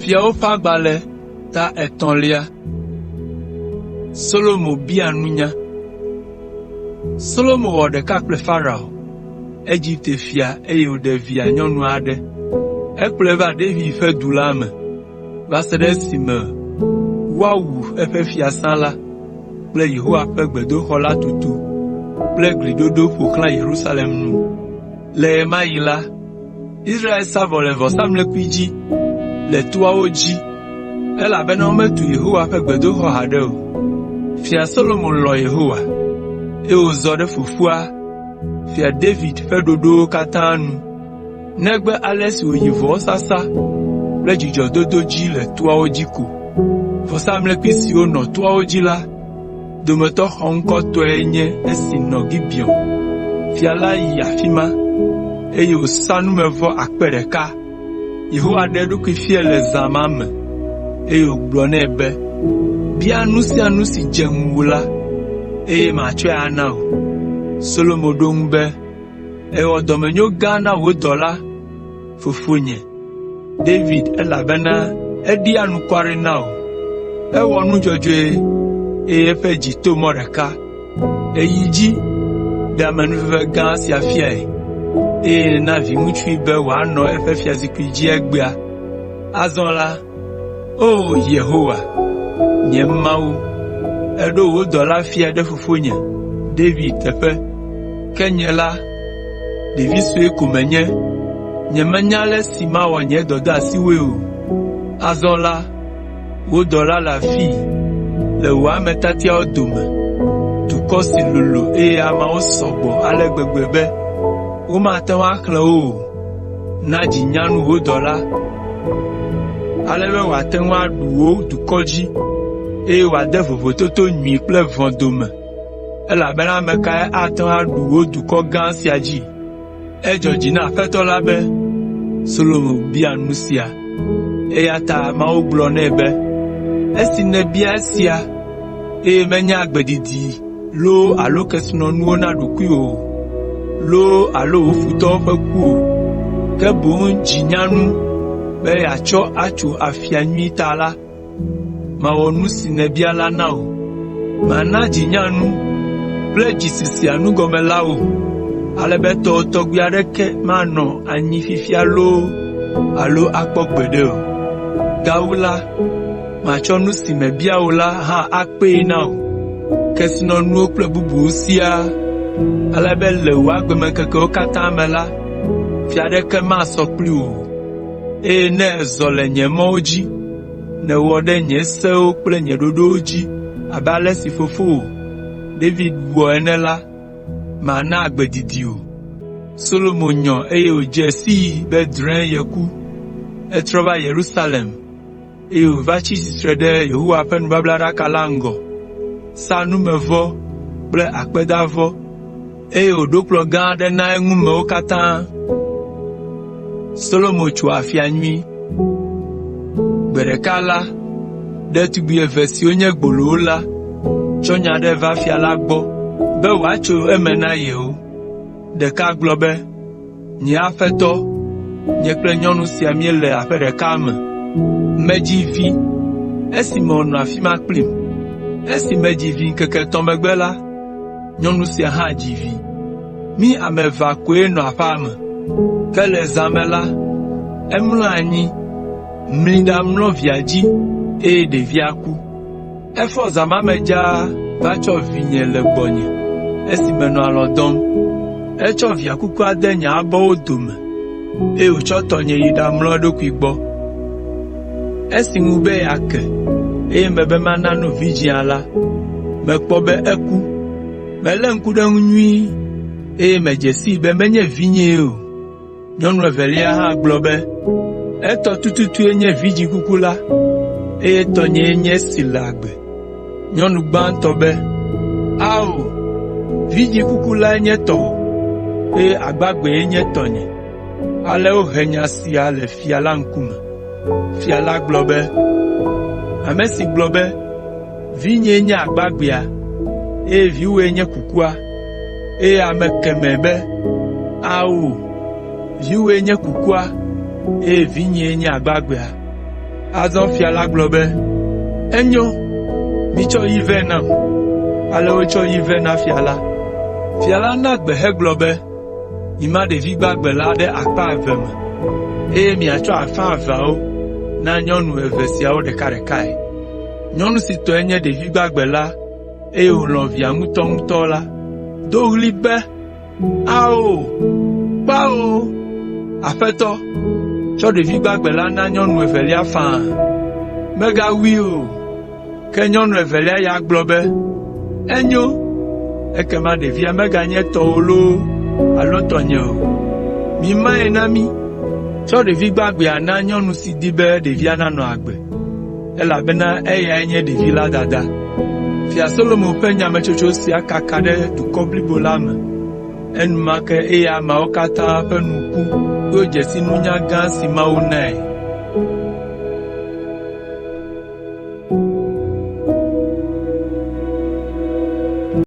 Fiawo Fagbale ta etonlia. Solomo bianunya. Solomo wɔ ɖeka kple Farao, Egypte fia eye wòɖe via nyɔnu aɖe. Ekplɔe va David ƒe du la me, va se ɖe esime woawu eƒe fiasã la kple Yehowa ƒe gbedoxɔ la tutu kple glidodo ƒo xlã Yerusalem nu. Le ɣe ma ɣi la, Israel sa vɔ le vɔsamlekpui dzi le toawo dzi, elabena wometu Yehowa ƒe gbedoxɔ haɖe o. Fia Solomo lɔ̃ Yehowa, eye wòzɔ ɖe fofoa, Fia David ƒe ɖoɖowo katã nu, negbe ale si wòyi vɔsasa kple dzudzɔdodo dzi le toawo dzi ko. Vɔsamlekpui siwo nɔ toawo dzi la, dometɔ xɔŋkɔtɔe nye esi nɔ Gibeon. Fia la yi afi ma, eye wòsa numevɔ 1,000. Yehowa ɖe eɖokui fie le zã ma me, eye wògblɔ nɛ be, bia nu sia nu si dze ŋuwò la, eye matsɔe ana wò. Solomo ɖo ŋu be, ewɔ dɔmenyo gã na wò dɔla, fofonye, David, elabena eɖi anukware na wò. Ewɔ nu dzɔdzɔe, eye eƒe dzi to mɔ ɖeka. Eyi dzi, ɖe amenuveve gã sia fiae, eye na viŋutsui be wòanɔ eƒe fiazikpui dzi egbea. Azɔ la, o Yehowa, nye Mawu, eɖo wò dɔla fia ɖe fofonye, David teƒe, ke nye la, ɖevi sue ko menye, nyemenya ale si mawɔ nye dɔdeasiwoe o. Azɔ la, wò dɔla le afii, le wò ametatiawo dome, dukɔ si lolo eye ameawo sɔgbɔ ale gbegbe be womate ŋu axlẽ wo o. Na dzinyanu wò dɔla, ale be wòate ŋu aɖu wò dukɔ dzi, eye wòade vovototo nyui kple vɔ̃ dome, elabena ame kae ate ŋu aɖu wò dukɔ gã sia dzi? Edzɔ dzi na Aƒetɔ la be Solomo bia nu sia, eya ta Mawu gblɔ nɛ be, esi nèbia esia, eye menye agbedidi loo alo kesinɔnuwo na ɖokuiwò, loo alo wò futɔwo ƒe ku o, ke boŋ dzinyanu be yeatsɔ atso afia nyui ta la, mawɔ nu si nèbia la na wò. Mana dzinyanu kple dzisisi anugɔme la wò, ale be tɔwò tɔgbi aɖeke manɔ anyi fifia loo alo akpɔ gbeɖe o. Gawu la, matsɔ nu si mebia wò la hã akpee na wò, kesinɔnuwo kple bubuwo siaa, ale be le wò agbemeŋkekewo katã me la, fia aɖeke masɔ kpli wò o. Eye ne èzɔ le nye mɔwo dzi, nèwɔ ɖe nye sewo kple nye ɖoɖowo dzi abe ale si fofowò David wɔ ene la, mana agbedidi wò. Solomo nyɔ eye wòdze sii be drɛ̃ yeku. Etrɔ va Yerusalem, eye wòva tsi tsitre ɖe Yehowa ƒe nubablaɖaka la ŋgɔ, sa numevɔ kple akpedavɔ, eye wòɖo kplɔ̃ gã aɖe na eŋumewo katã. Solomo tso afia nyui. Gbe ɖeka la, ɖetugbi eve siwo nye gbolowo la, tsɔ nya ɖe va fia la gbɔ be wòatso eme na yewo. Ɖeka gblɔ be, nye aƒetɔ, nye kple nyɔnu sia míele aƒe ɖeka me. Medzi vi, esime wònɔ afi ma kplim. Esi medzi vi ŋkeke 3 megbe la, nyɔnu sia hã dzi vi. Mí ame eve koe nɔ aƒea me. Ke le zã me la, emlɔ anyi, mli ɖamlɔ via dzi, eye ɖevia ku. Efɔ zã ma me dzaa va tsɔ vinye le gbɔnye, esi menɔ alɔ̃ dɔm. Etsɔ via kukua de nye abɔwo dome, eye wòtsɔ tɔnye yi ɖamlɔ eɖokui gbɔ. Esi ŋu be yeake, eye mebe mana no vidzĩa la, mekpɔ be eku. Melé ŋku ɖe eŋu nyuie, eye medze sii be menye vinyee o. Nyɔnu evelia hã gblɔ be, etɔ tututue nye vidzi kuku la, eye tɔnyee nye esi le agbe. Nyɔnu gbãtɔ be, ao, vidzi kuku lae nye tɔwò, eye agbagbee nye tɔnye. Ale wohe nya sia le fia la ŋkume. Fia la gblɔ be, ame si gblɔ be, vinyee nye agbagbea, eye viwoe nye kukua, eye ame kemɛ be, ao, viwoe nye kukua, eye vinyee nye agbagbea. Azɔ fia la gblɔ be, enyo, mitsɔ yi vɛ nam. Ale wotsɔ yi vɛ na fia la. Fia la na gbe hegblɔ be, yima ɖevi gbagbe la ɖe akpa eve me, eye miatsɔ afã eveawo na nyɔnu eve siawo ɖekaɖekae. Nyɔnu si tɔe nye ɖevi gbagbe la, eye wòlɔ̃ via ŋutɔ la, do ɣli be, ao, kpao, aƒetɔ, tsɔ ɖevi gbagbe la na nyɔnu evelia faa. Megawui o, ke nyɔnu evelia ya gblɔ be, enyo, ekema ɖevia meganye tɔwò loo, alo tɔnye o. Mimae na mi, tsɔ ɖevi gbagbea na nyɔnu si di be ɖevia nanɔ agbe, elabena eyae nye ɖevi la dada. Fia Solomo ƒe nyametsotso sia kaka ɖe dukɔ blibo la me. Enumake eye ameawo katã ƒe nu ku to dzesi nunya gã si Mawu nae.